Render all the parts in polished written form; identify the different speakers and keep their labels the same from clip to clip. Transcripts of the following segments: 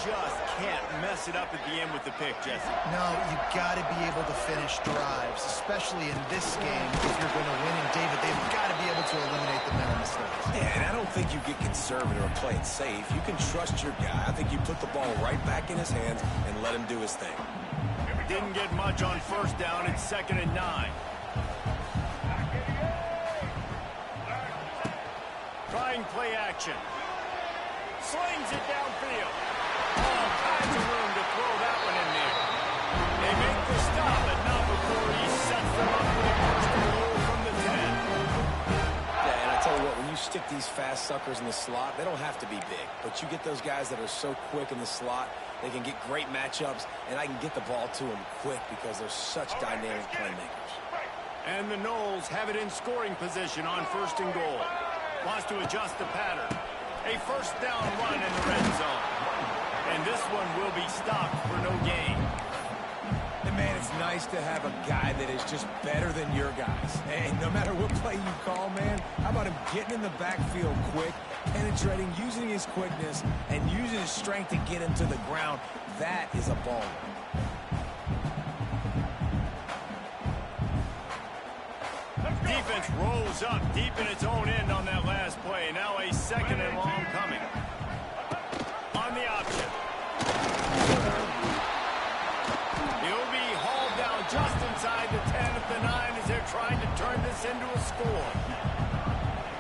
Speaker 1: just can't mess it up at the end with the pick, Jesse.
Speaker 2: No, you got to be able to finish drives, especially in this game if you're going to win. And David, they've got to be able to eliminate the mental mistakes.
Speaker 3: Yeah, and I don't think you get conservative or play it safe. You can trust your guy. I think you put the ball right back in his hands and let him do his thing.
Speaker 1: Didn't get much on first down. It's 2nd and 9. Trying play action. Slings it downfield. All kinds of room to throw that one in there. They make the stop, but not before he sets them up with a first and goal from the 10.
Speaker 3: Yeah, and I tell you what, when you stick these fast suckers in the slot, they don't have to be big. But you get those guys that are so quick in the slot, they can get great matchups, and I can get the ball to them quick because they're such dynamic playmakers.
Speaker 1: And the Knowles have it in scoring position on 1st and goal. Wants to adjust the pattern. A first down run in the red zone. And this one will be stopped for no gain.
Speaker 3: And man, it's nice to have a guy that is just better than your guys. And no matter what play you call, man, how about him getting in the backfield quick, penetrating, using his quickness, and using his strength to get him to the ground. That is a ball.
Speaker 1: Defense rolls up deep in its own end on that last play. Now a 2nd and long coming. On the option. He'll be hauled down just inside the 10 at the 9 as they're trying to turn this into a score.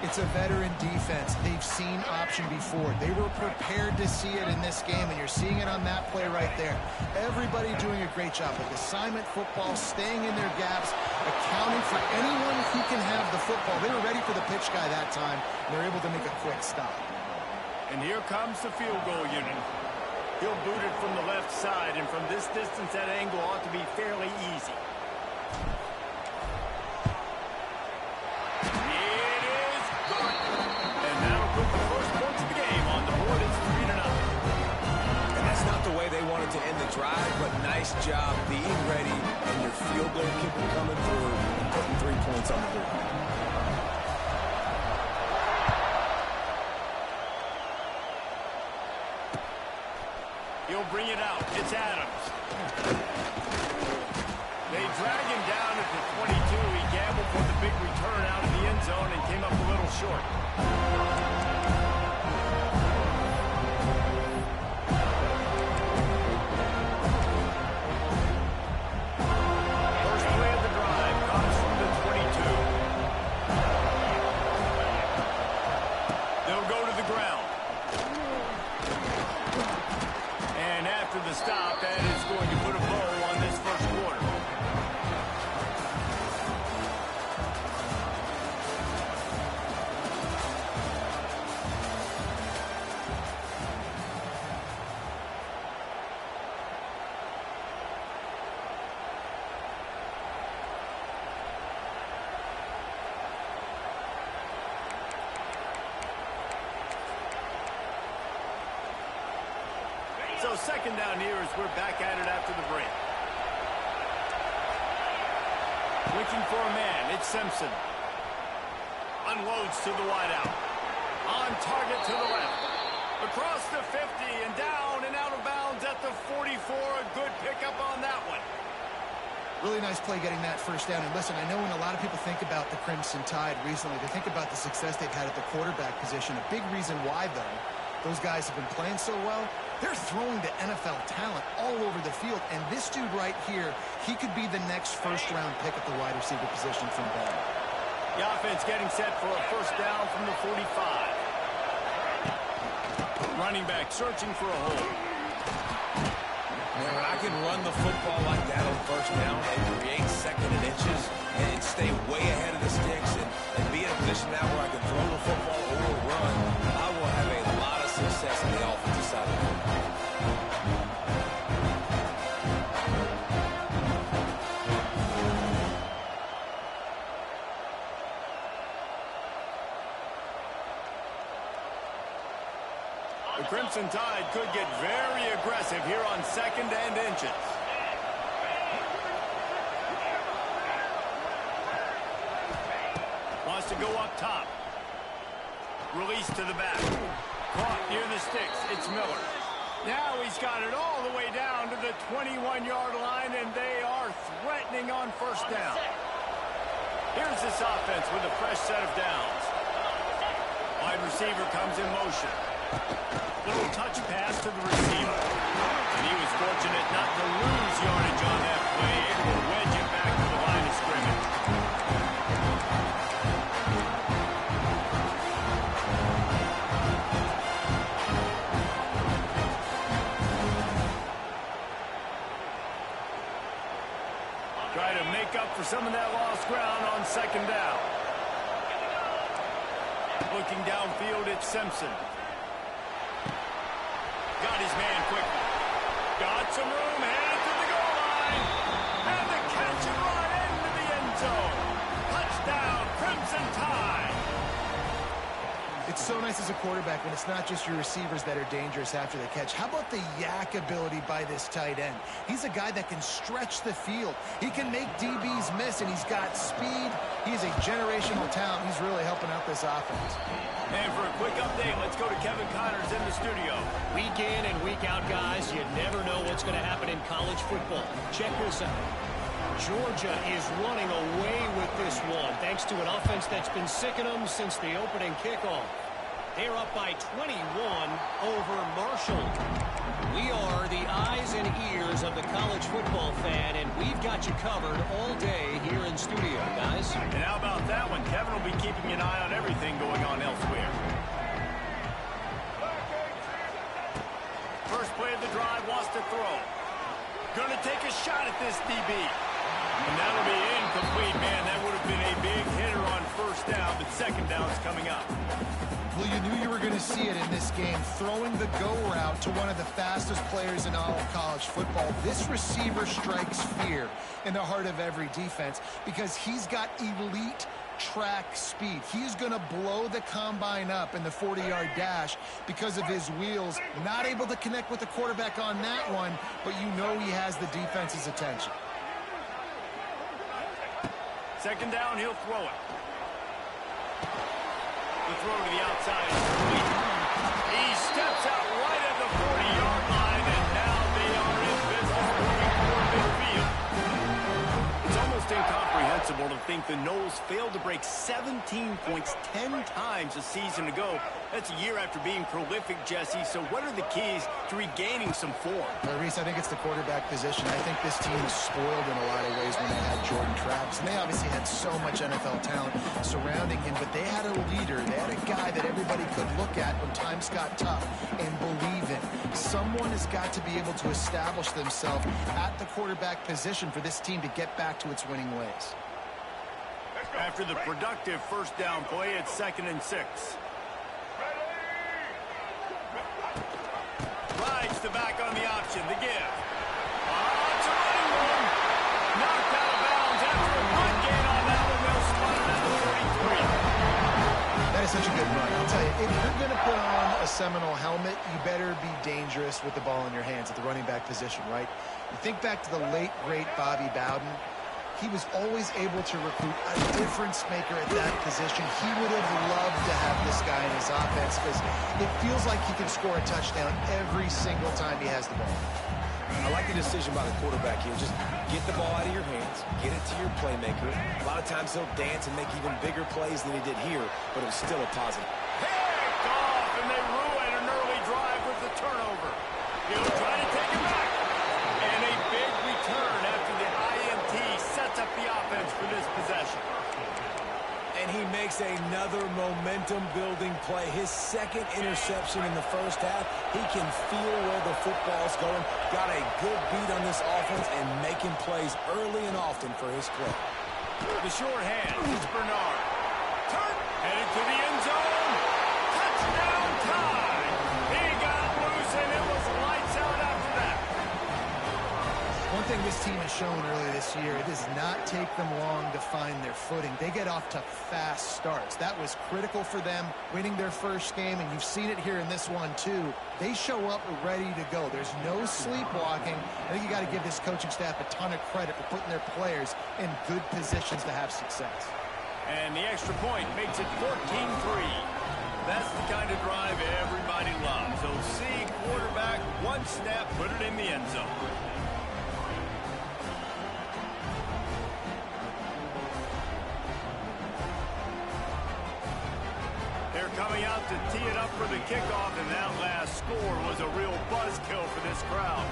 Speaker 2: It's a veteran defense. They've seen option before. They were prepared to see it in this game, and you're seeing it on that play right there. Everybody doing a great job with assignment football, staying in their gaps, accounting for anyone who can have the football. They were ready for the pitch guy that time, and they're able to make a quick stop.
Speaker 1: And here comes the field goal unit. He'll boot it from the left side, and from this distance, that angle ought to be fairly easy.
Speaker 3: To end the drive, but nice job being ready and your field goal kicker coming through and putting 3 points on the board.
Speaker 1: He'll bring it out. It's Adams. They drag him down at the 22. He gambled for the big return out of the end zone and came up a little short. Stop, that is going to put a bow on this first quarter. So 2nd down here as we're back at it after the break. Looking for a man. It's Simpson. Unloads to the wideout. On target to the left. Across the 50 and down and out of bounds at the 44. A good pickup on that one.
Speaker 2: Really nice play getting that first down. And listen, I know when a lot of people think about the Crimson Tide recently, they think about the success they've had at the quarterback position. A big reason why, though, those guys have been playing so well. They're throwing to NFL talent all over the field. And this dude right here, he could be the next first-round pick at the wide receiver position from Bama.
Speaker 1: The offense getting set for a first down from the 45. Running back searching for a hole.
Speaker 3: Man, when I can run the football like that on first down and create 2nd and inches and stay way ahead of the sticks and be in a position now where I can throw the football or run, I will have a lot of success on the offensive side of the ball.
Speaker 1: The Crimson Tide could get very aggressive here on 2nd and inches. Wants to go up top. Release to the back. Caught near the sticks. It's Miller. Now he's got it all the way down to the 21-yard line, and they are threatening on first down. Here's this offense with a fresh set of downs. Wide receiver comes in motion. Little touch pass to the receiver. And he was fortunate not to lose yardage on that play, able to wedge it back to the line of scrimmage. Try to make up for some of that lost ground on second down. Looking downfield, it's Simpson. Got his man quickly. Got some room, headed to the goal line. And the catch and run into the end zone. Touchdown, Crimson Tide.
Speaker 2: It's so nice as a quarterback when it's not just your receivers that are dangerous after the catch. How about the yak ability by this tight end? He's a guy that can stretch the field. He can make DBs miss, and he's got speed. He's a generational talent. He's really helping out this offense.
Speaker 1: And for a quick update, let's go to Kevin Connors in the studio.
Speaker 4: Week in and week out, guys, you never know what's going to happen in college football. Check this out. Georgia is running away with this one, thanks to an offense that's been sicking them since the opening kickoff. They're up by 21 over Marshall. We are the eyes and ears of the college football fan, and we've got you covered all day here in studio, guys.
Speaker 1: And how about that one? Kevin will be keeping an eye on everything going on elsewhere. First play of the drive, wants to throw. Going to take a shot at this DB. And that'll be incomplete, man. That would have been a big hitter on first down, but second down's coming up.
Speaker 2: Well, you knew you were going to see it in this game, throwing the go route to one of the fastest players in all of college football. This receiver strikes fear in the heart of every defense because he's got elite track speed. He's going to blow the combine up in the 40-yard dash because of his wheels. Not able to connect with the quarterback on that one, but you know he has the defense's attention.
Speaker 1: Second down, he'll throw it. The throw to the outside is complete. He steps out right at the 40-yard line, and now they are in business moving toward midfield. It's almost incomprehensible to think the Noles failed to break 17 points 10 times a season ago. That's a year after being prolific, Jesse. So what are the keys to regaining some form?
Speaker 2: Reese, I think it's the quarterback position. I think this team was spoiled in a lot of ways when they had Jordan Travis. And they obviously had so much NFL talent surrounding him, but they had a leader. They had a guy that everybody could look at when times got tough and believe in. Someone has got to be able to establish themselves at the quarterback position for this team to get back to its winning ways.
Speaker 1: After the productive first down play, it's 2nd and 6. Rides the back on the option, the give. It's a running room. Knocked out of bounds after a good gain on that one. They'll spot it at the 33.
Speaker 2: That is such a good run. I'll tell you, if you're going to put on a Seminole helmet, you better be dangerous with the ball in your hands at the running back position, right? You think back to the late, great Bobby Bowden. He was always able to recruit a difference maker at that position. He would have loved to have this guy in his offense because it feels like he can score a touchdown every single time he has the ball.
Speaker 3: I like the decision by the quarterback here. Just get the ball out of your hands, get it to your playmaker. A lot of times he'll dance and make even bigger plays than he did here, but it was still a positive.
Speaker 1: Picked off, and they ruin an early drive with the turnover. He'll try to take it back. And a big return after the INT sets up the offense for this possession.
Speaker 3: And he makes another momentum-building play. His second interception in the first half. He can feel where the football's going. Got a good beat on this offense and making plays early and often for his club.
Speaker 1: The short hand. It's Bernard. Turn. Headed to the end zone. Touchdown time. He got loose, and it was lights out after that.
Speaker 2: One thing this team has shown earlier this year, it does not take them long to find their footing. They get off to fast starts. That was critical for them winning their first game, and you've seen it here in this one too. They show up ready to go. There's no sleepwalking. I think you got to give this coaching staff a ton of credit for putting their players in good positions to have success.
Speaker 1: And the extra point makes it 14-3. That's the kind of drive everybody loves. So see quarterback, one snap, put it in the end zone. They're coming out to tee it up for the kickoff, and that last score was a real buzzkill for this crowd.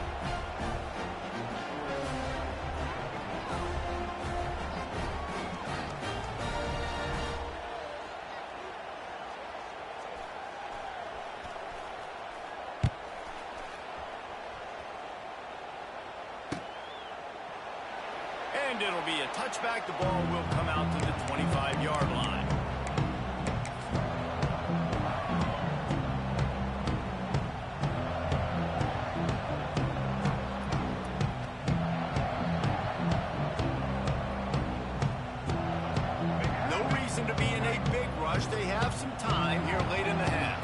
Speaker 1: And it'll be a touchback. The ball will come out to the 25-yard line. No reason to be in a big rush. They have some time here late in the half.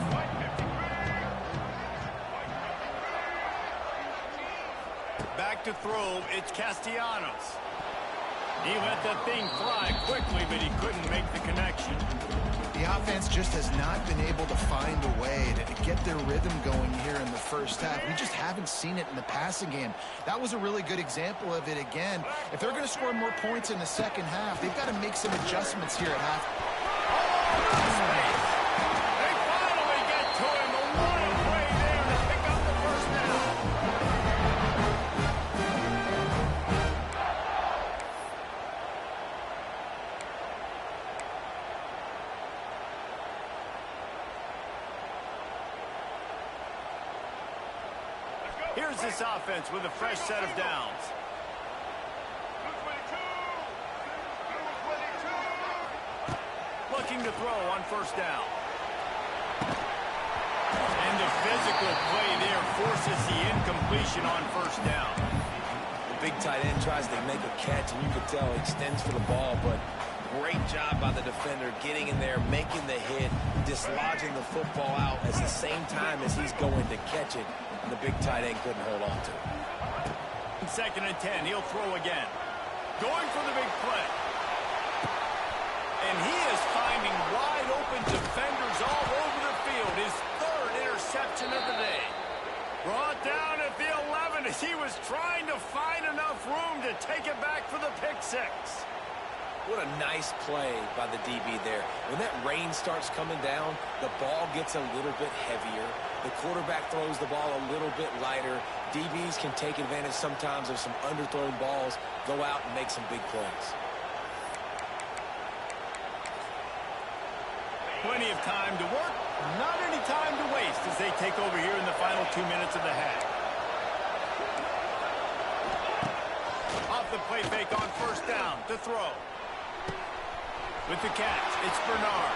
Speaker 1: Back to throw, it's Castellanos. He let that thing fly quickly, but he couldn't make the connection.
Speaker 2: The offense just has not been able to find a way to get their rhythm going here in the first half. We just haven't seen it in the passing game. That was a really good example of it again. If they're going to score more points in the second half, they've got to make some adjustments here at half.
Speaker 1: They finally get to him. A wide play there to pick up the first down. Here's this offense with a fresh set of downs. Looking to throw on first down. And the physical play there forces the incompletion on first down.
Speaker 3: The big tight end tries to make a catch, and you can tell he extends for the ball, but great job by the defender getting in there, making the hit, dislodging the football out at the same time as he's going to catch it, and the big tight end couldn't hold on to it.
Speaker 1: 2nd and 10, he'll throw again. Going for the big play. And he is finding wide open defenders all over the field. His 3rd interception of the day. Brought down at the 11 as he was trying to find enough room to take it back for the pick six.
Speaker 3: What a nice play by the DB there. When that rain starts coming down, the ball gets a little bit heavier. The quarterback throws the ball a little bit lighter. DBs can take advantage sometimes of some underthrown balls, go out and make some big plays.
Speaker 1: Plenty of time to work, not any time to waste as they take over here in the final 2 minutes of the half. Off the play fake on first down to throw. With the catch, it's Bernard.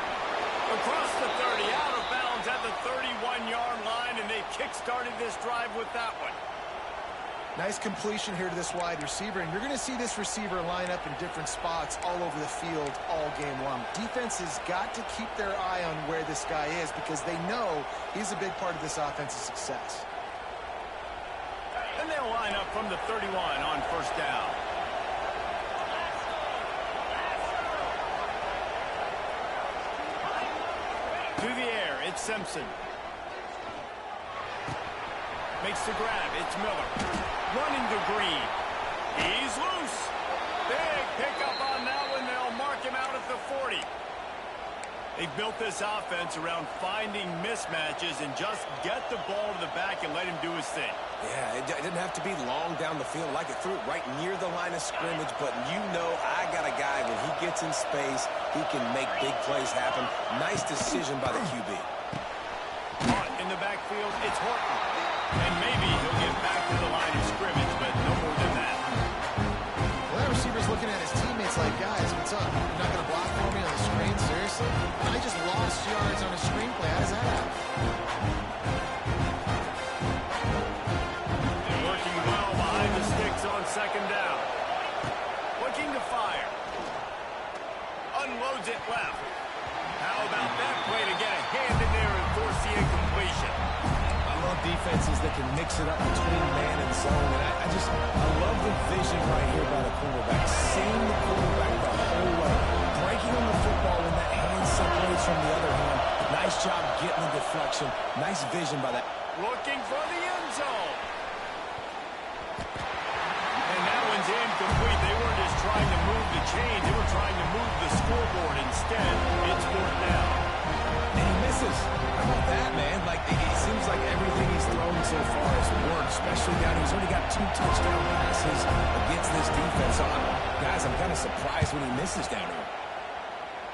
Speaker 1: Across the 30, out of bounds at the 31-yard line, and they kick-started this drive with that one.
Speaker 2: Nice completion here to this wide receiver, and you're going to see this receiver line up in different spots all over the field all game long. Defense has got to keep their eye on where this guy is because they know he's a big part of this offense's success.
Speaker 1: And they'll line up from the 31 on first down. To the air, it's Simpson. Makes the grab, it's Miller. Running to Green. He's loose. Big pickup on that one. They'll mark him out at the 40. They built this offense around finding mismatches and just get the ball to the back and let him do his thing.
Speaker 3: Yeah, it didn't have to be long down the field. Like it threw it right near the line of scrimmage, but you know I got a guy, when he gets in space, he can make big plays happen. Nice decision by the QB.
Speaker 1: Caught in the backfield, it's Horton. And maybe he'll get back to the line of scrimmage, but no more than that.
Speaker 2: Well, that receiver's looking at his teammates like, guys, what's up? You're not going to block for me on the screen? Seriously? I just lost yards on a screenplay. How does that happen?
Speaker 1: They're working well behind the sticks on second down. Looking to fire. Unloads it left. How about that play to get a hand in there and force the incompletion?
Speaker 3: I love defenses that can mix it up between man and zone, and I love the vision right here by the quarterback. Seeing the quarterback the whole way. Breaking on the football when that hand separates from the other hand. Nice job getting the deflection. Nice vision by that.
Speaker 1: Looking for the end zone. Completion's incomplete. They weren't just trying to move the chain. They were trying to move the scoreboard. Instead, it's 4th down.
Speaker 3: And he misses. How about that, man? Like, it seems like everything he's thrown so far has worked, especially down. He's already got 2 touchdown passes against this defense. So, guys, I'm kind of surprised when he misses down here.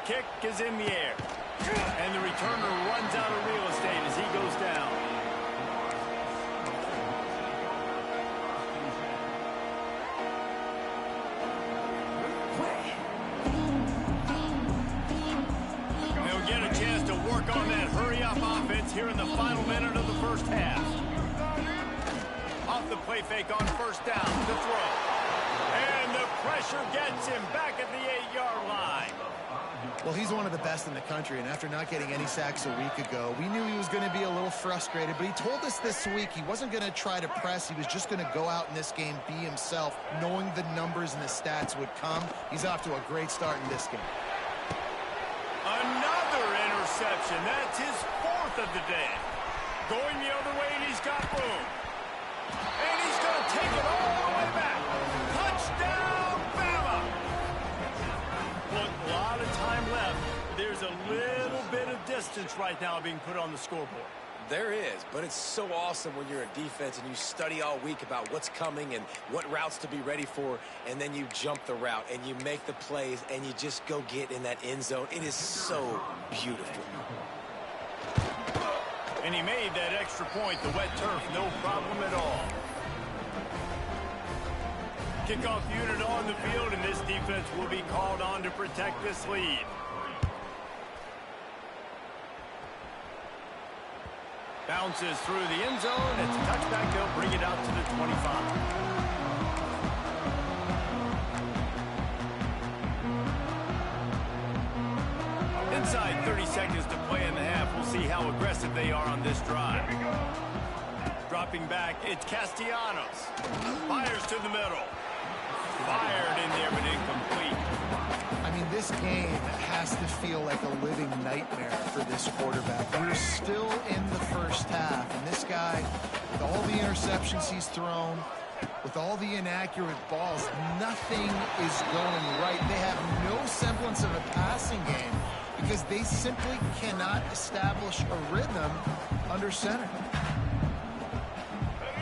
Speaker 1: Kick is in the air. And the returner runs out of real estate as he goes down. They'll get a chance to work on that hurry-up offense here in the final minute of the first half. Off the play fake on 1st down to throw. And the pressure gets him back at the 8-yard line.
Speaker 2: Well, he's one of the best in the country, and after not getting any sacks a week ago, we knew he was going to be a little frustrated, but he told us this week he wasn't going to try to press. He was just going to go out in this game, be himself, knowing the numbers and the stats would come. He's off to a great start in this game.
Speaker 1: Another interception. That's his 4th of the day. Going the other way, and he's got room. And he's going to take it all the way back. Touchdown, Bama! Look, a lot of time left. There's a little bit of distance right now being put on the scoreboard.
Speaker 3: There is, but it's so awesome when you're a defense and you study all week about what's coming and what routes to be ready for, and then you jump the route and you make the plays and you just go get in that end zone. It is so beautiful.
Speaker 1: And he made that extra point, the wet turf, no problem at all. Kickoff unit on the field, and this defense will be called on to protect this lead. Bounces through the end zone. It's a touchback. They'll bring it out to the 25. Inside 30 seconds to play in the half. We'll see how aggressive they are on this drive. Dropping back, it's Castellanos. Fires to the middle. Fired in there, but incomplete.
Speaker 2: I mean, this game has to feel like a living nightmare for this quarterback. We're still in the first half, and this guy, with all the interceptions he's thrown, with all the inaccurate balls, nothing is going right. They have no semblance of a passing game because they simply cannot establish a rhythm under center.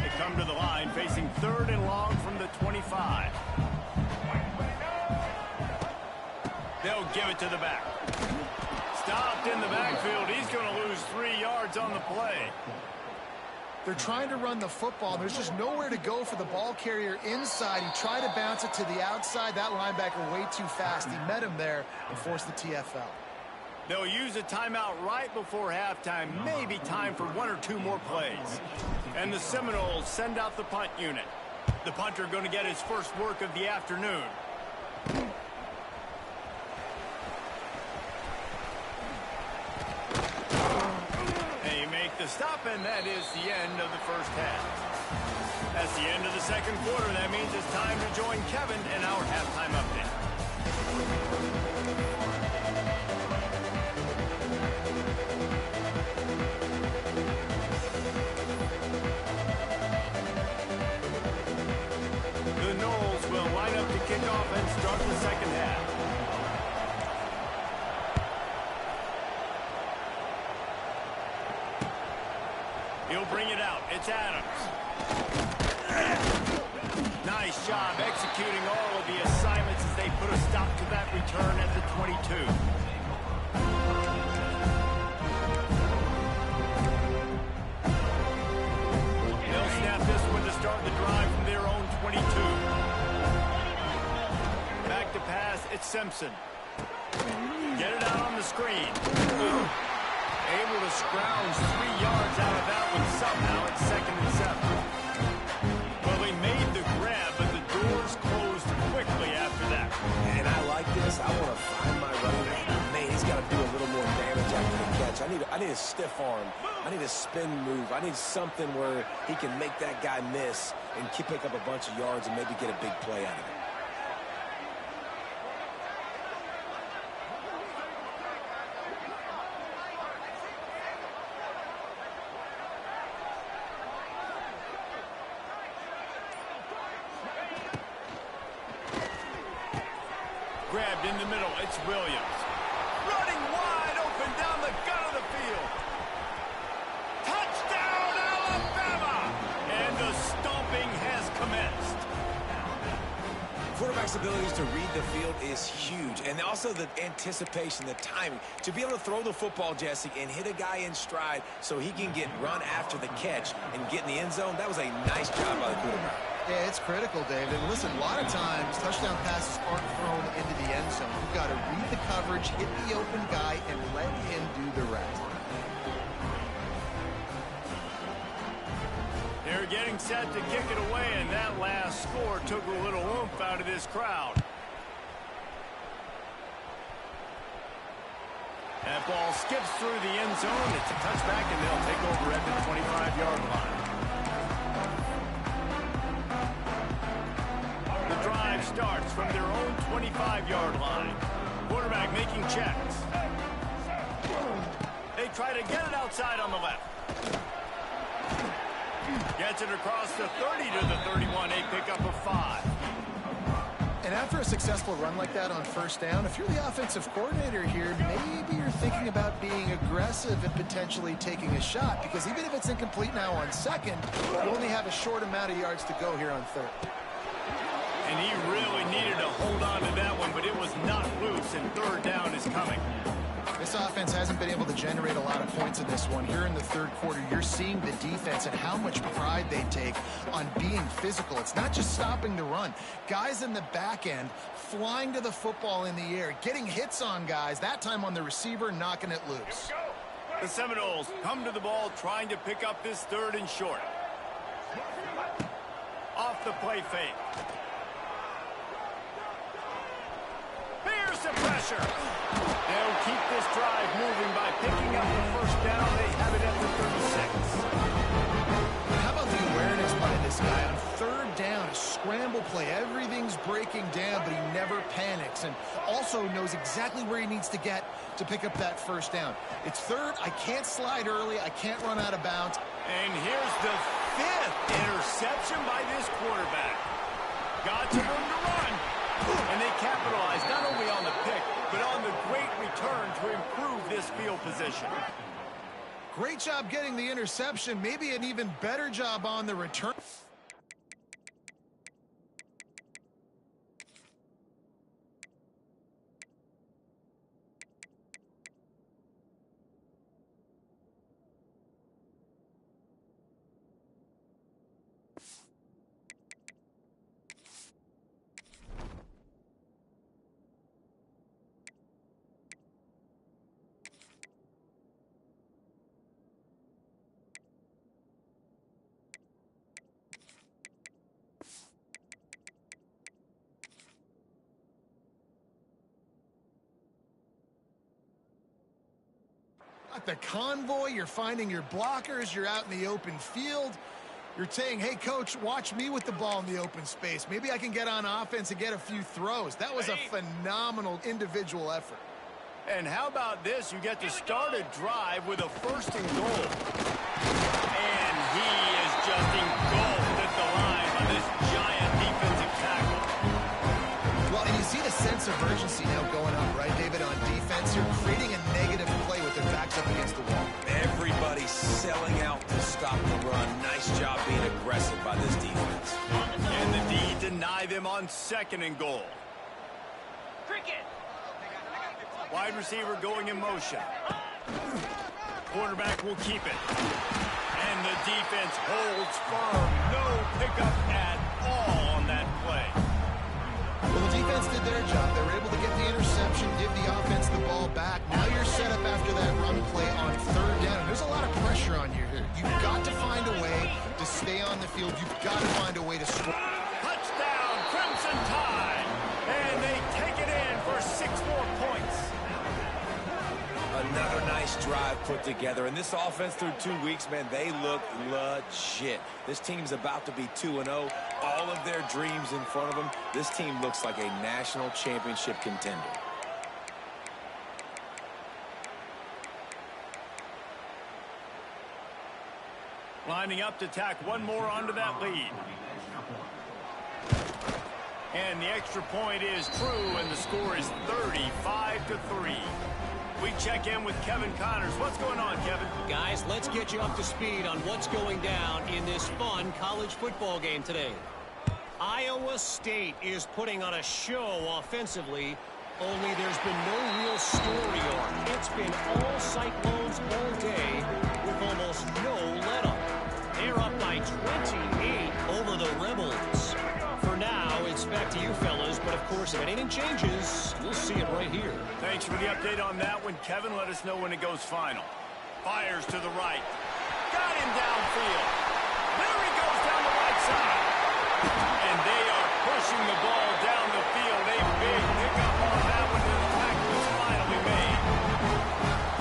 Speaker 1: They come to the line, facing 3rd and long from the 25. They'll give it to the back. Stopped in the backfield. He's going to lose 3 yards on the play.
Speaker 2: They're trying to run the football. There's just nowhere to go for the ball carrier inside. He tried to bounce it to the outside. That linebacker way too fast. He met him there and forced the TFL.
Speaker 1: They'll use a timeout right before halftime. Maybe time for 1 or 2 more plays. And the Seminoles send out the punt unit. The punter going to get his first work of the afternoon. They make the stop, and that is the end of the first half. That's the end of the second quarter. That means it's time to join Kevin in our halftime update. The Noles will line up to kick off and start the second half. He'll bring it out. It's Adams. Nice job executing all of the assignments as they put a stop to that return at the 22. They'll snap this one to start the drive from their own 22. Back to pass, it's Simpson. Get it out on the screen. Able to scrounge 3 yards out of that one somehow at 2nd and 7. Well, he made the grab, but the doors closed quickly after that.
Speaker 3: And I like this. I want to find my running back. Man, he's got to do a little more damage after the catch. I need a stiff arm. I need a spin move. I need something where he can make that guy miss and pick up a bunch of yards and maybe get a big play out of it.
Speaker 1: drive in the middle. It's Williams. Running wide open down the gut of the field. Touchdown, Alabama! And the stomping has commenced.
Speaker 3: Quarterback's abilities to read the field is huge, and also the anticipation, the timing. To be able to throw the football, Jesse, and hit a guy in stride so he can get run after the catch and get in the end zone, that was a nice job by the quarterback.
Speaker 2: Yeah, it's critical, David. Listen, a lot of times touchdown passes aren't thrown into the end zone. You've got to read the coverage, hit the open guy, and let him do the rest.
Speaker 1: They're getting set to kick it away, and that last score took a little oomph out of this crowd. That ball skips through the end zone. It's a touchback, and they'll take over at the 25-yard line. The drive starts from their own 25-yard line. Quarterback making checks. They try to get it outside on the left. Gets it across the 30 to the 31, a pickup of 5.
Speaker 2: And after a successful run like that on first down, if you're the offensive coordinator here, maybe you're thinking about being aggressive and potentially taking a shot, because even if it's incomplete now on second, you only have a short amount of yards to go here on third.
Speaker 1: And he really needed to hold on to that one, but it was not loose, and third down is coming.
Speaker 2: This offense hasn't been able to generate a lot of points in this one. Here in the third quarter, you're seeing the defense and how much pride they take on being physical. It's not just stopping the run. Guys in the back end flying to the football in the air, getting hits on guys, that time on the receiver, knocking it loose.
Speaker 1: The Seminoles come to the ball trying to pick up this third and short. Off the play fake. Here's the pressure. They'll keep this drive moving by picking up the first down. They have it at the 36.
Speaker 2: How about the awareness by this guy on third down? A scramble play. Everything's breaking down, but he never panics and also knows exactly where he needs to get to pick up that first down. It's third. I can't slide early. I can't run out of bounds.
Speaker 1: And here's the 5th interception by this quarterback. Got some room to run. And they capitalize not only on the pick, but on the great return to improve this field position.
Speaker 2: Great job getting the interception. Maybe an even better job on the return. The convoy, you're finding your blockers, you're out in the open field. You're saying, hey, coach, watch me with the ball in the open space. Maybe I can get on offense and get a few throws. That was a phenomenal individual effort.
Speaker 1: And how about this? You get to start a drive with a first and goal. And he is just engulfed at the line on this giant defensive tackle.
Speaker 2: Well, and you see the sense of urgency now going up, right, David, on defense. You're creating a negative play with their backs up against the wall.
Speaker 3: Everybody's selling out to stop the run. Nice job being aggressive by this defense.
Speaker 1: And the D deny them on second and goal. Cricket. Wide receiver going in motion. Quarterback will keep it. And the defense holds firm. No pickup at all on that play.
Speaker 2: Well, the defense did their job. They were able to get the interception, give the offense the ball back. Now you're set up after that run play on third down. There's a lot of pressure on you here. You've got to find a way to stay on the field. You've got to find a way to score.
Speaker 1: Touchdown, Crimson Tide. And they take it in for 6 more points.
Speaker 3: Another nice drive put together. And this offense through 2 weeks, man, they look legit. This team's about to be 2-0. All of their dreams in front of them. This team looks like a national championship contender. Lining up to tack one more onto that lead.
Speaker 1: And the extra point is true, and the score is 35-3. We check in with Kevin Connors. What's going on, Kevin?
Speaker 4: Guys, let's get you up to speed on what's going down in this fun college football game today. Iowa State is putting on a show offensively, only there's been no real story arc. It's been all Cyclones all day with almost no let-up. They're up by 28 over the Rebels. For now, it's back to you fellas, but of course, if anything changes, you'll see it right here.
Speaker 1: Thanks for the update on that one, Kevin. Let us know when it goes final. Fires to the right. Got him downfield. There he goes down the right side. And they are pushing the ball down the field. A big pickup on that one, and the tackle is finally made.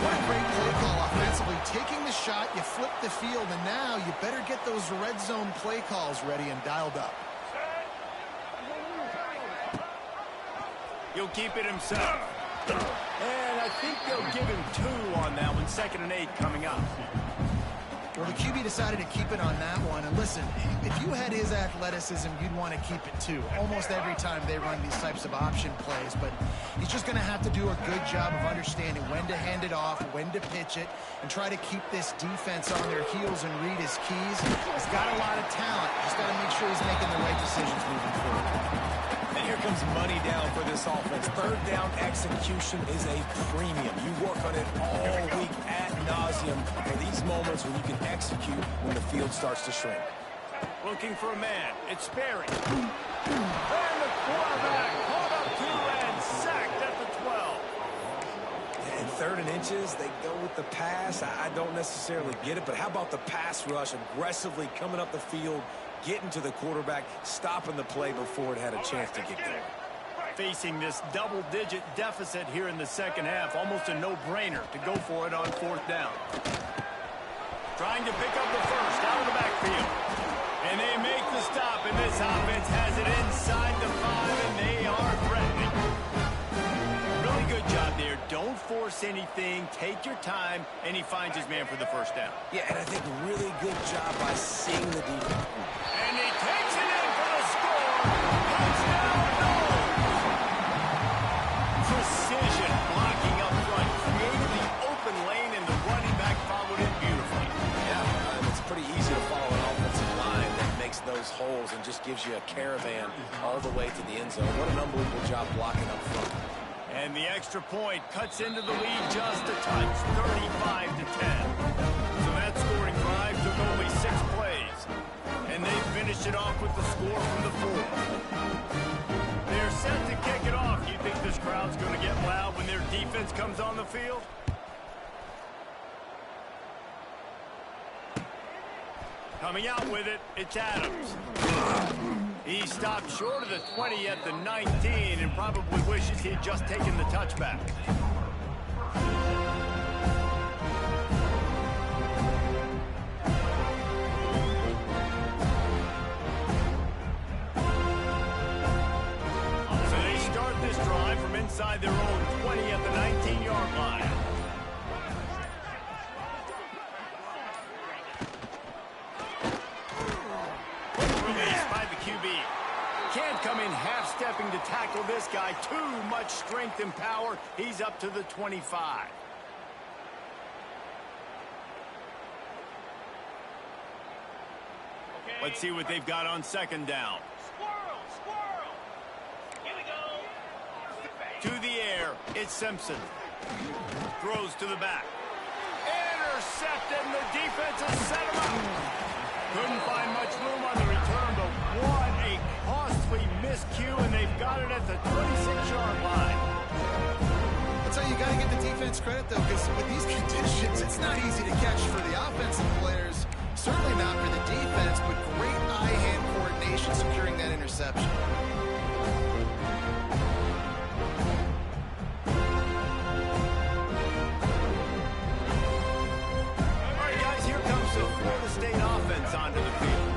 Speaker 2: What a great play call offensively. Taking the shot, you flip the field, and now you better get those red zone play calls ready and dialed up.
Speaker 1: He'll keep it himself. And I think they'll give him 2 on that one. 2nd and 8 coming up.
Speaker 2: Well, the QB decided to keep it on that one. And listen, if you had his athleticism, you'd want to keep it too. Almost every time they run these types of option plays. But he's just going to have to do a good job of understanding when to hand it off, when to pitch it, and try to keep this defense on their heels and read his keys. He's got a lot of talent. Just got to make sure he's making the right decisions moving forward.
Speaker 3: And here comes money down for this offense. 3rd down execution is a premium. You work on it all week ad nauseum for these moments when you can execute when the field starts to shrink.
Speaker 1: Looking for a man. It's Sperry. And the quarterback caught up to and sacked at the 12.
Speaker 3: And 3rd and inches, they go with the pass. I don't necessarily get it, but how about the pass rush aggressively coming up the field, getting to the quarterback, stopping the play before it had a chance to get going.
Speaker 1: Facing this double-digit deficit here in the 2nd half, almost a no-brainer to go for it on 4th down. Trying to pick up the first out of the backfield. And they make the stop, and this offense has it inside the 5, and they are threatening. Really good job there. Don't force anything. Take your time, and he finds his man for the 1st down.
Speaker 3: Yeah, and I think really good job by seeing the defense.
Speaker 1: And he takes it in for the score. Touchdown, Noles. Precision blocking up front. Created the open lane, and the running back followed it beautifully.
Speaker 3: Yeah, it's pretty easy to follow an offensive line that makes those holes and just gives you a caravan all the way to the end zone. What an unbelievable job blocking up front.
Speaker 1: And the extra point cuts into the lead just a touch, 35-10. So that scoring drive took only 6 plays. And they finished it off with the score from the 4. They're set to kick it off. You think this crowd's going to get loud when their defense comes on the field? Coming out with it, it's Adams. He stopped short of the 20 at the 19 and probably wishes he'd just taken the touchback. So they start this drive from inside their own 20 at the 19-yard line. Can't come in half-stepping to tackle this guy. Too much strength and power. He's up to the 25. Let's see what they've got on 2nd down.
Speaker 5: Squirrel! Here we go.
Speaker 1: To the air, it's Simpson. Throws to the back. Intercepted, and the defense has set him up. Couldn't find much room on the return, but what a costly miscue, and they've got it at the 26-yard line.
Speaker 2: That's how you got to give the defense credit, though, because with these conditions, it's not easy to catch for the offensive players. Certainly not for the defense, but great eye-hand coordination securing that interception.
Speaker 1: Florida State offense onto the field.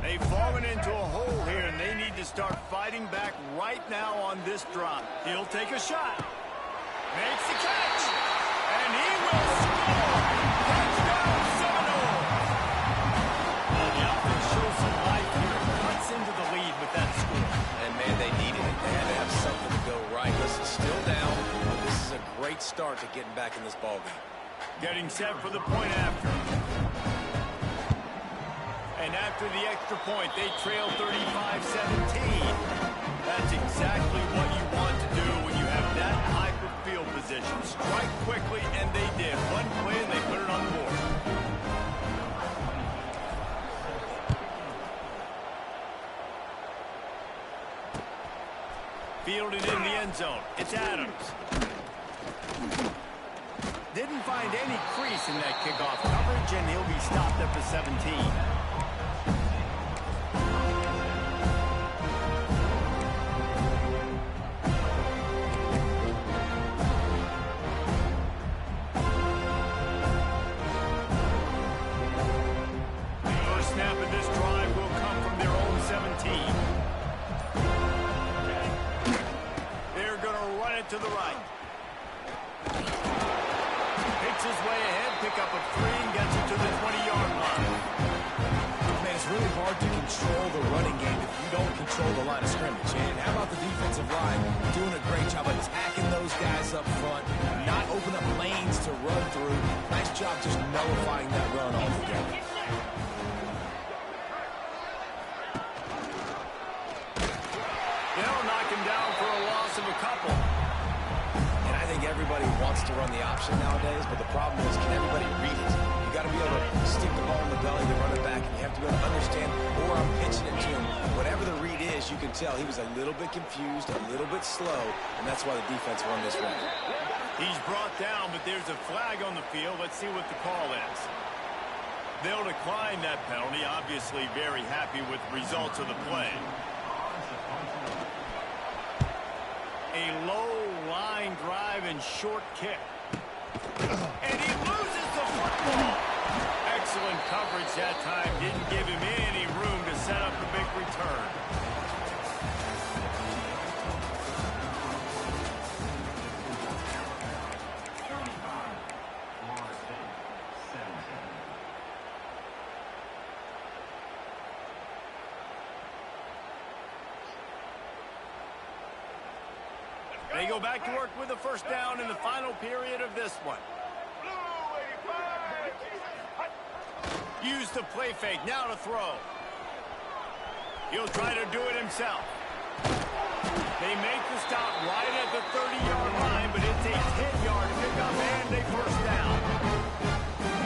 Speaker 1: They've fallen into a hole here, and they need to start fighting back right now on this drop. He'll take a shot. Makes the catch. And he will score. Touchdown, Seminoles. The offense shows some life here. Cuts into the lead with that score.
Speaker 3: And, man, they great start to getting back in this ballgame.
Speaker 1: Getting set for the point after. And after the extra point, they trail 35-17. That's exactly what you want to do when you have that type of field position. Strike quickly, and they did. One play, and they put it on the board. Fielded in the end zone. It's Adams. Didn't find any crease in that kickoff coverage, and he'll be stopped at the 17. First snap of this drive will come from their own 17. They're going to run it to the right. Picks his way ahead, pick up a 3, and gets it to the 20-yard line.
Speaker 3: Man, it's really hard to control the running game if you don't control the line of scrimmage. And how about the defensive line doing a great job attacking those guys up front, not open up lanes to run through. Nice job just nullifying that run altogether.
Speaker 1: They'll knock him down for a loss of a couple.
Speaker 3: And I think everybody wants to run the option nowadays, but the problem is, can everybody read it? You got to be able to stick the ball in the belly to run it back, and you have to be able to understand, or I'm pitching it to him. Whatever the read is, you can tell he was a little bit confused, a little bit slow, and that's why the defense won this one.
Speaker 1: He's brought down, but there's a flag on the field. Let's see what the call is. They'll decline that penalty. Obviously very happy with the results of the play. A low line drive and short kick. And he loses the football. Excellent coverage that time. Didn't give him any room to set up the big return. They go back to work with a first down in the final period of this one. Use the play fake, now to throw. He'll try to do it himself. They make the stop right at the 30-yard line, but it's a 10-yard pickup and a first down.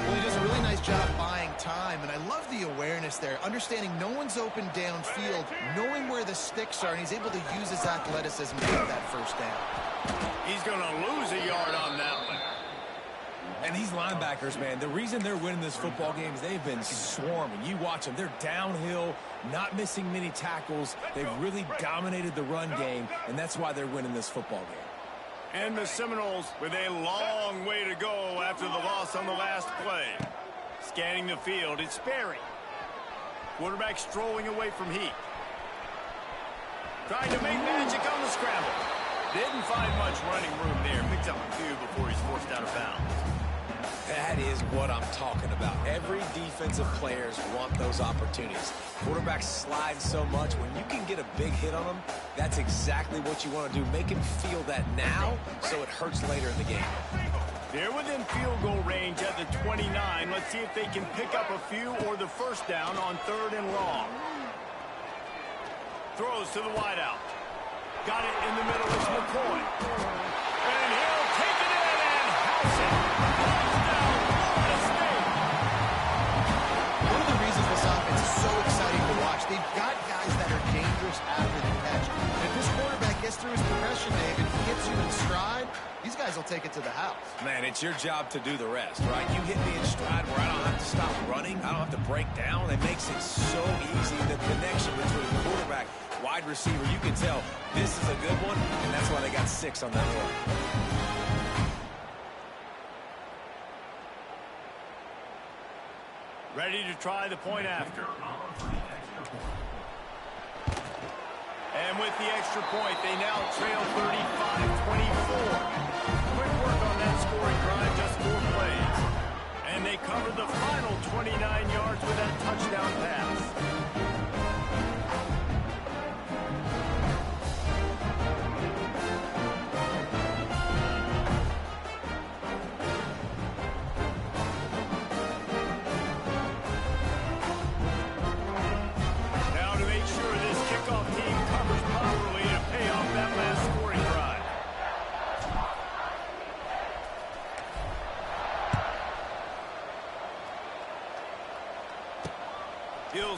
Speaker 2: Well, he does a really nice job buying time, and I love the awareness there, understanding no one's open downfield, knowing where the sticks are, and he's able to use his athleticism to get that first down.
Speaker 1: He's going to lose a yard on that one.
Speaker 3: And these linebackers, man, the reason they're winning this football game is they've been swarming. You watch them. They're downhill, not missing many tackles. They've really dominated the run game, and that's why they're winning this football game.
Speaker 1: And the Seminoles with a long way to go after the loss on the last play. Scanning the field, it's Sperry. Quarterback strolling away from Heat. Trying to make magic on the scramble. Didn't find much running room there. Picks up a few before he's forced out of bounds.
Speaker 3: That is what I'm talking about. Every defensive players want those opportunities. Quarterbacks slide so much. When you can get a big hit on them, that's exactly what you want to do. Make him feel that now so it hurts later in the game.
Speaker 1: They're within field goal range at the 29. Let's see if they can pick up a few or the first down on 3rd and long. Throws to the wideout. Got it in the middle. It's McCoy. And he'll take it in and house it. Touchdown, Florida State.
Speaker 2: One of the reasons this offense is so exciting to watch, they've got guys that are dangerous after the catch. And if this quarterback gets through his progression, David, he gets you in stride, these guys will take it to the house.
Speaker 3: Man, it's your job to do the rest, right? You hit me in stride where I don't have to stop running. I don't have to break down. It makes it so easy. The connection between quarterback, wide receiver, you can tell this is a good one, and that's why they got 6 on that one.
Speaker 1: Ready to try the point after. And with the extra point, they now trail 35-24. Quick work on that scoring drive, just 4 plays. And they cover the final 29 yards with that touchdown pass.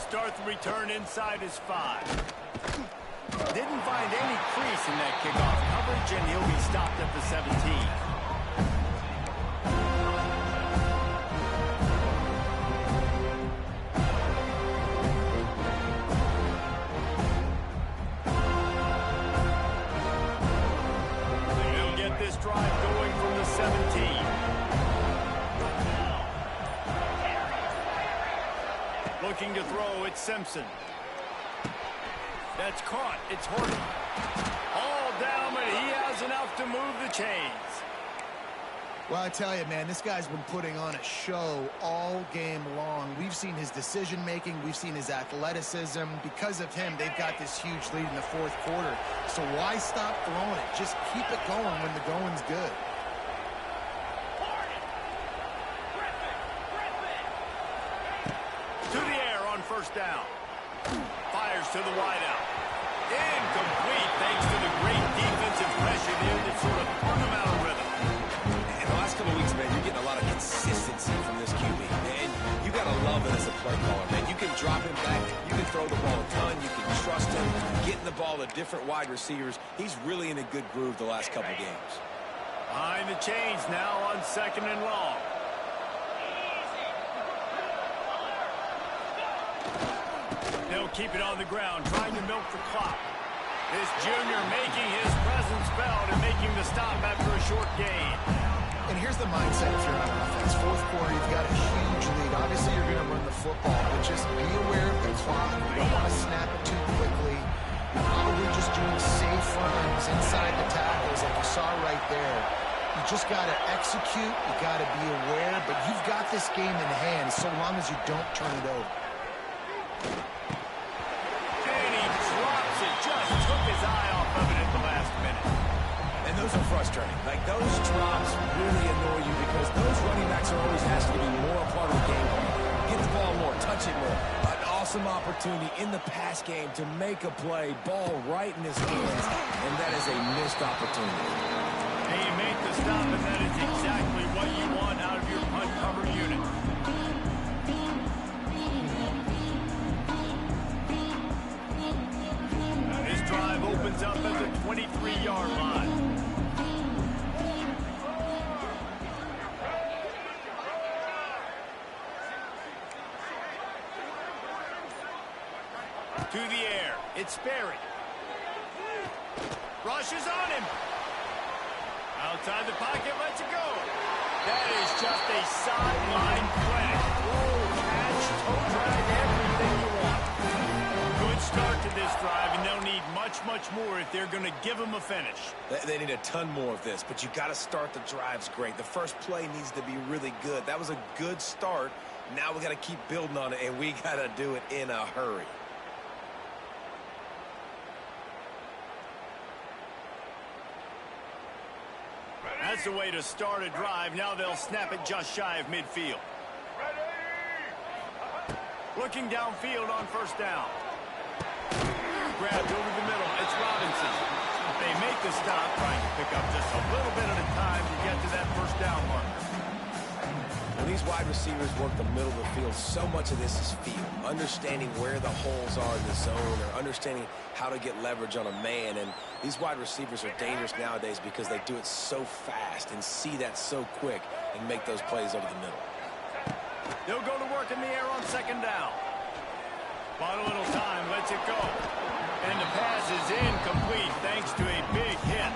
Speaker 1: start the return inside his 5. Didn't find any crease in that kickoff coverage, and he'll be stopped at the 17. They'll get this drive going from the 17. Looking to throw, it's Simpson. That's caught. It's Horton. All down, but he has enough to move the chains.
Speaker 2: Well, I tell you, man, this guy's been putting on a show all game long. We've seen his decision-making. We've seen his athleticism. Because of him, they've got this huge lead in the fourth quarter. So why stop throwing it? Just keep it going when the going's good.
Speaker 1: To the air on first down. Fires to the wideout. Incomplete thanks to the great defensive pressure there that sort of threw him out of rhythm.
Speaker 3: In the last couple of weeks, man, you're getting a lot of consistency from this QB. And you got to love it as a play caller, man. You can drop him back. You can throw the ball a ton. You can trust him. Getting the ball to different wide receivers. He's really in a good groove the last couple of games.
Speaker 1: Behind the chains now on 2nd and long. They'll keep it on the ground, trying to milk the clock. This junior making his presence felt and making the stop after a short gain.
Speaker 2: And here's the mindset if you're on offense. Fourth quarter, you've got a huge lead. Obviously, you're going to run the football, but just be aware of the clock. You don't want to snap it too quickly. You're probably just doing safe runs inside the tackles like you saw right there. You just got to execute. You got to be aware, but you've got this game in hand so long as you don't turn it over.
Speaker 1: Just took his eye off of it at the last minute.
Speaker 3: And those are frustrating. Like, those drops really annoy you because those running backs are always asking to be more a part of the game. Get the ball more, touch it more. An awesome opportunity in the pass game to make a play, ball right in his hands, and that is a missed opportunity.
Speaker 1: And you make the stop, and that is exactly what you want out of your punt cover unit. Drive opens up at the 23-yard line. To the air, it's Sperry. Rushes on him. Outside the pocket, lets it go. That is just a sideline play. Roll, catch, toe drag, everything you want. Good start to this drive, and they'll need much more if they're going to give them a finish.
Speaker 3: They need a ton more of this, but you got to start the drives great. The first play needs to be really good. That was a good start. Now we got to keep building on it, and we got to do it in a hurry.
Speaker 1: That's the way to start a drive. Now they'll snap it just shy of midfield. Looking downfield on first down. Grabbed over the middle. It's Robinson. They make the stop, trying to pick up just a little bit at a time to get to that first down marker.
Speaker 3: When these wide receivers work the middle of the field, so much of this is feel. Understanding where the holes are in the zone or understanding how to get leverage on a man. And these wide receivers are dangerous nowadays because they do it so fast and see that so quick and make those plays over the middle.
Speaker 1: They'll go to work in the air on 2nd down. Bought a little time, lets it go. And the pass is incomplete thanks to a big hit.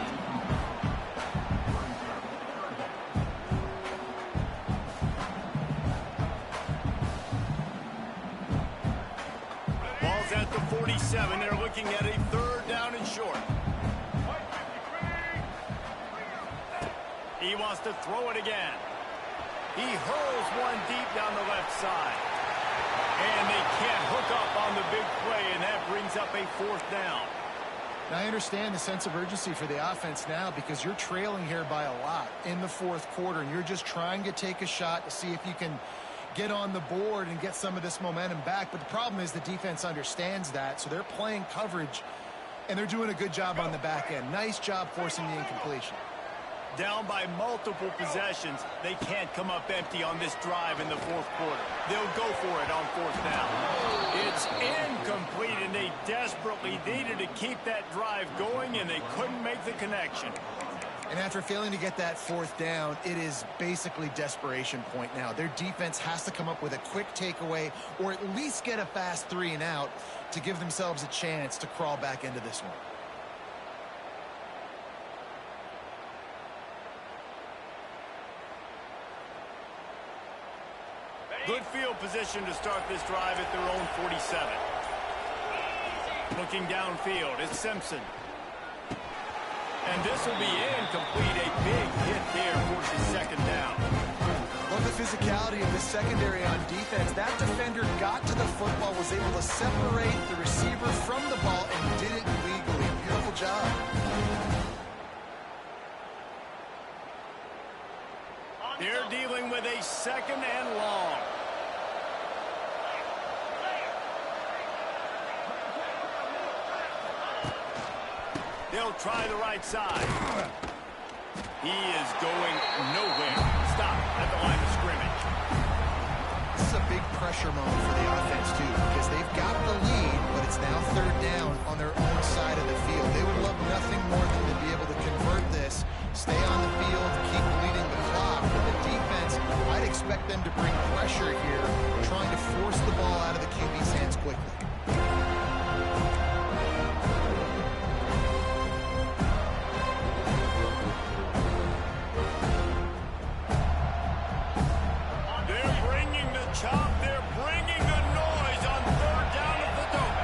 Speaker 1: Ball's at the 47. They're looking at a 3rd down and short. He wants to throw it again. He hurls one deep down the left side. And they can't hook up on the big play, and that brings up a 4th down.
Speaker 2: Now, I understand the sense of urgency for the offense now because you're trailing here by a lot in the fourth quarter, and you're just trying to take a shot to see if you can get on the board and get some of this momentum back. But the problem is the defense understands that, so they're playing coverage, and they're doing a good job on the back end. Nice job forcing the incompletion.
Speaker 1: Down by multiple possessions, they can't come up empty on this drive in the fourth quarter. They'll go for it on fourth down. It's incomplete, and they desperately needed to keep that drive going, and they couldn't make the connection.
Speaker 2: And after failing to get that fourth down, it is basically desperation point now. Their defense has to come up with a quick takeaway or at least get a fast 3 and out to give themselves a chance to crawl back into this one.
Speaker 1: Good field position to start this drive at their own 47. Looking downfield, it's Simpson. And this will be incomplete. A big hit there for the second down.
Speaker 2: Love the physicality of the secondary on defense. That defender got to the football, was able to separate the receiver from the ball, and did it legally. Beautiful job.
Speaker 1: They're dealing with a second and long. They'll try the right side. He is going nowhere. Stop at the line of scrimmage.
Speaker 2: This is a big pressure moment for the offense, too, because they've got the lead, but it's now third down on their own side of the field. They would love nothing more than to be able to convert this, stay on the field, keep bleeding the clock. But the defense, I'd expect them to bring pressure here, trying to force the ball out of the QB's hands quickly.
Speaker 1: Chop, they're bringing the noise on third down at the dope.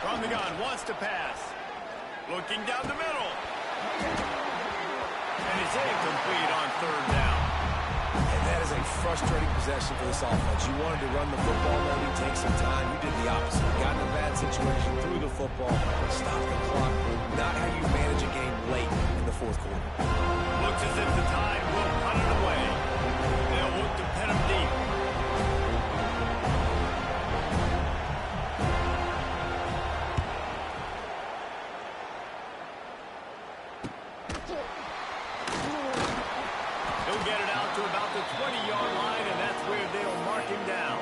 Speaker 1: From the gun, wants to pass. Looking down the middle. And it's incomplete on third down.
Speaker 3: And that is a frustrating possession for this offense. You wanted to run the football, maybe take some time. You did the opposite. You got in a bad situation, threw the football, stopped the clock. Not how you manage a game late in the fourth quarter.
Speaker 1: Looks as if the Tide will punt it away. They'll look to pin him deep. He'll get it out to about the 20-yard line, and that's where they'll mark him down.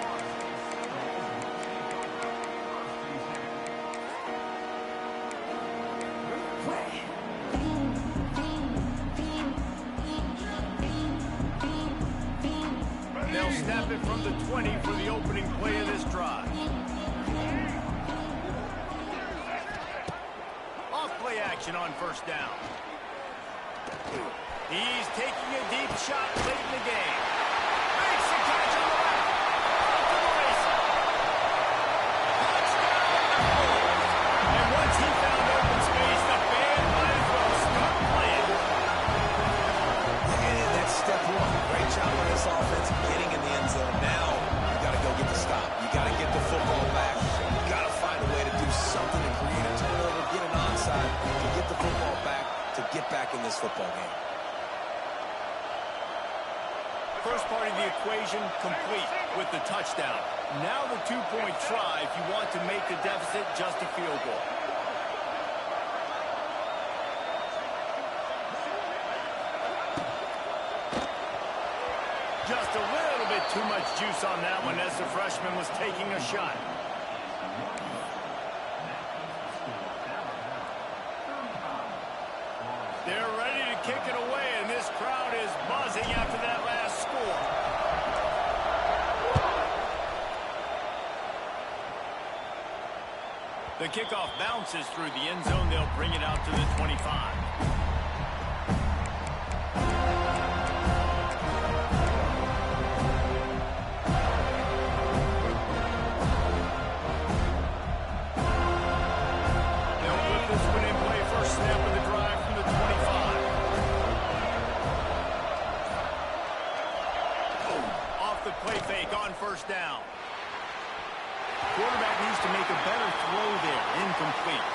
Speaker 1: They'll snap it from the 20 for the opening play of this drive. Off play action on first down. He's taking a deep shot late in the game. Makes the catch on the left. Off to the races. Touchdown! And once he found open space, the band might as well start playing.
Speaker 3: And that's step one. Great job on this offense getting in the end zone. Now you got to go get the stop. You got to get the football back. You got to find a way to do something to create a turnover, get an onside, to get the football back, to get back in this football game.
Speaker 1: First part of the equation complete with the touchdown. Now the two-point try if you want to make the deficit just a field goal. Just a little bit too much juice on that one as the freshman was taking a shot. They're ready to kick it away, and this crowd is buzzing after that last score. The kickoff bounces through the end zone. They'll bring it out to the 25. First down. Quarterback needs to make a better throw there. Incomplete.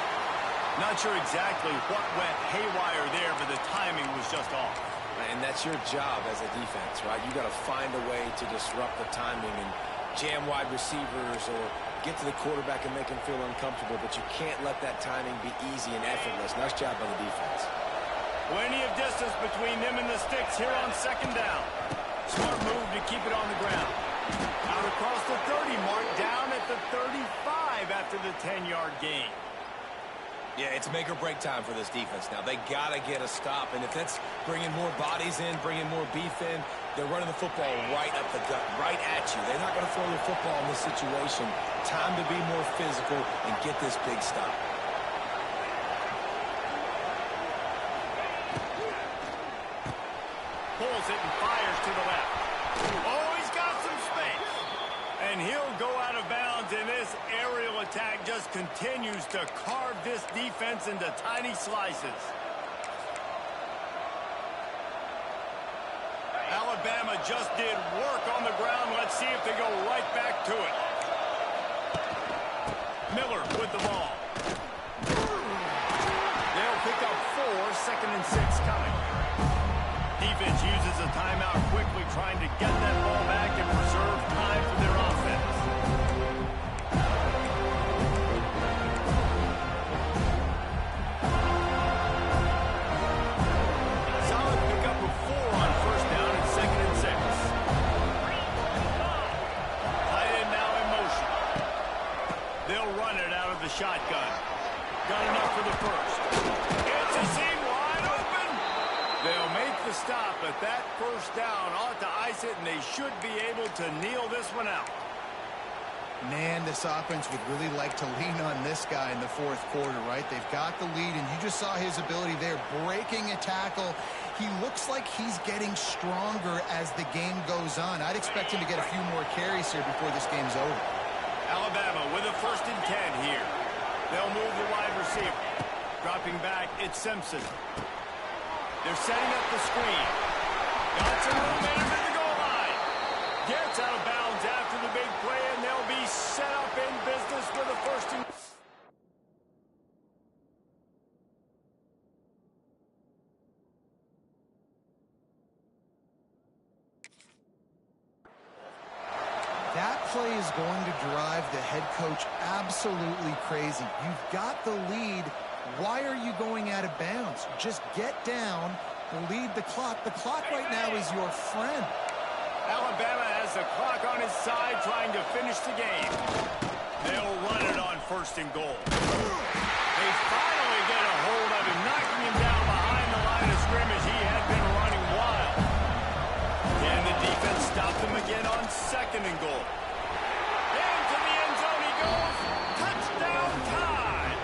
Speaker 1: Not sure exactly what went haywire there, but the timing was just off.
Speaker 3: And that's your job as a defense, right? You got to find a way to disrupt the timing and jam wide receivers or get to the quarterback and make him feel uncomfortable, but you can't let that timing be easy and effortless. Nice job by the defense.
Speaker 1: Plenty of distance between them and the sticks here on second down. Smart move to keep it on the ground. Out across the 30 mark, down at the 35 after the 10-yard gain.
Speaker 3: Yeah, it's make or break time for this defense now. They got to get a stop, and if that's bringing more bodies in, bringing more beef in, they're running the football right up the gut, right at you. They're not going to throw the football in this situation. Time to be more physical and get this big stop.
Speaker 1: Pulls it and fires to the left. Oh, he's got some space. And he'll go out of bounds, and this aerial attack just continues to carve this defense into tiny slices. Alabama just did work on the ground. Let's see if they go right back to it. Miller with the ball. They'll pick up 4, 2nd and 6 coming. Defense uses a timeout quickly, trying to get that ball back and preserve time for their offense. Solid pickup of 4 on first down and 2nd and 6. Tight end now in motion. They'll run it out of the shotgun. Got enough for the first. It's a seam wide open. They'll make the stop, but that first down ought to ice it, and they should be able to kneel this one out.
Speaker 2: Man, this offense would really like to lean on this guy in the fourth quarter, right? They've got the lead, and you just saw his ability there, breaking a tackle. He looks like he's getting stronger as the game goes on. I'd expect him to get a few more carries here before this game's over.
Speaker 1: Alabama with a 1st and 10 here. They'll move the wide receiver. Dropping back, it's Simpson. They're setting up the screen. Got some room under the goal line. Gets out of bounds after the big play, and they'll be set up in business with a 1st and...
Speaker 2: That play is going to drive the head coach absolutely crazy. You've got the lead. Why are you going out of bounds? Just get down, bleed the clock. The clock right now is your friend.
Speaker 1: Alabama has the clock on his side, trying to finish the game. They'll run it on 1st and goal. They finally get a hold of him, knocking him down behind the line of scrimmage. He had been running wild. And the defense stopped him again on 2nd and goal. Into the end zone he goes. Touchdown time.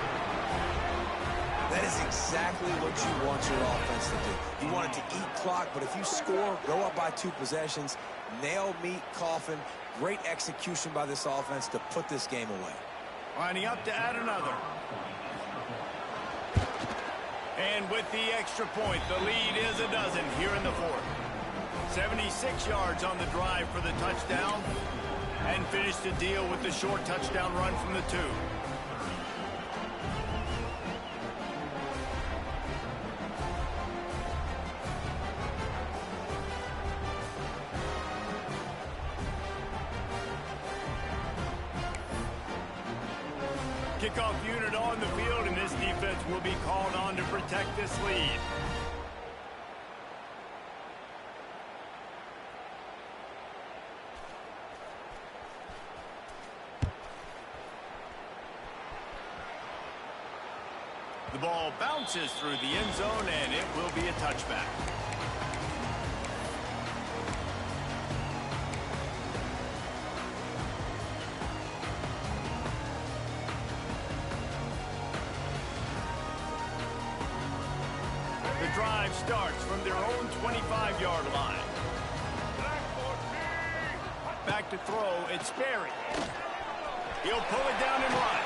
Speaker 3: That is exactly what you want your offense to do. You want it to eat clock, but if you score, go up by 2 possessions, nail, meet, coffin. Great execution by this offense to put this game away.
Speaker 1: Lining up to add another. And with the extra point, the lead is a dozen here in the 4th. 76 yards on the drive for the touchdown, and finished the deal with the short touchdown run from the 2. Kickoff unit on the field, and this defense will be called on to protect this lead. The ball bounces through the end zone, and it will be a touchback. The drive starts from their own 25-yard line. Back to throw, it's Sperry. He'll pull it down and run.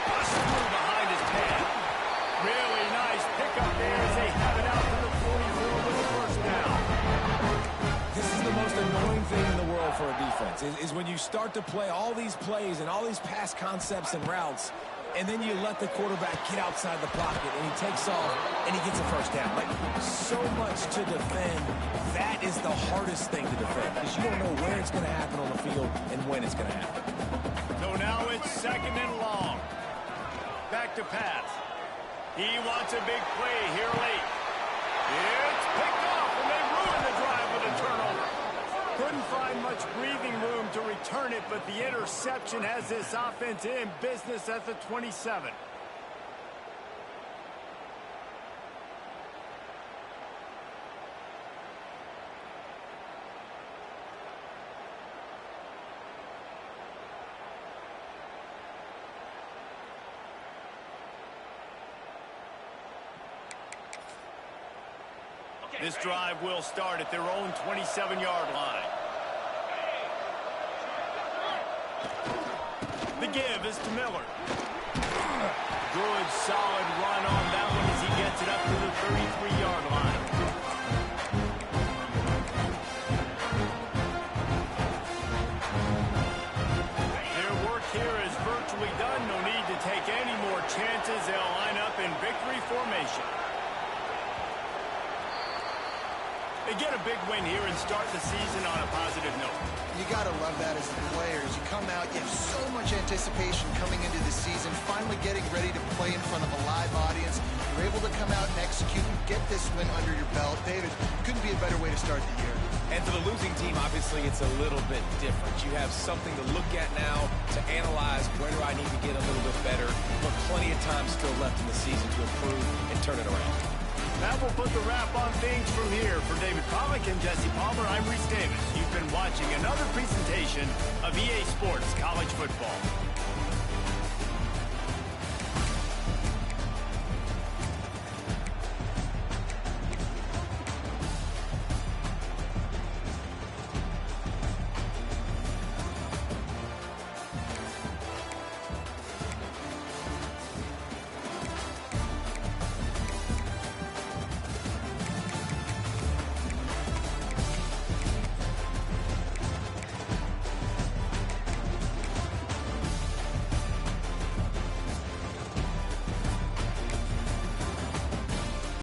Speaker 1: Bust through behind his pad. Really nice pickup there as they have it out to the 44 with a 1st down.
Speaker 3: This is the most annoying thing in the world for a defense, is when you start to play all these plays and all these pass concepts and routes, and then you let the quarterback get outside the pocket, and he takes off, and he gets a first down. Like, so much to defend. That is the hardest thing to defend, because you don't know where it's going to happen on the field and when it's going to happen.
Speaker 1: So now it's 2nd and long. Back to pass. He wants a big play here late. It's picked off, and they ruin the drive with a turnover. Couldn't find much breathing room to return it, but the interception has this offense in business at the 27. This drive will start at their own 27-yard line. The give is to Miller. Good, solid run on that one as he gets it up to the 33-yard line. Their work here is virtually done. No need to take any more chances. They'll line up in victory formation. They get a big win here and start the season on a positive note.
Speaker 2: You got to love that as the players. You come out, you have so much anticipation coming into the season, finally getting ready to play in front of a live audience. You're able to come out and execute and get this win under your belt. David, couldn't be a better way to start the year.
Speaker 3: And for the losing team, obviously, it's a little bit different. You have something to look at now to analyze where do I need to get a little bit better, but plenty of time still left in the season to improve and turn it around.
Speaker 1: That will put the wrap on things from here. For David Pollack and Jesse Palmer, I'm Reese Davis. You've been watching another presentation of EA Sports College Football.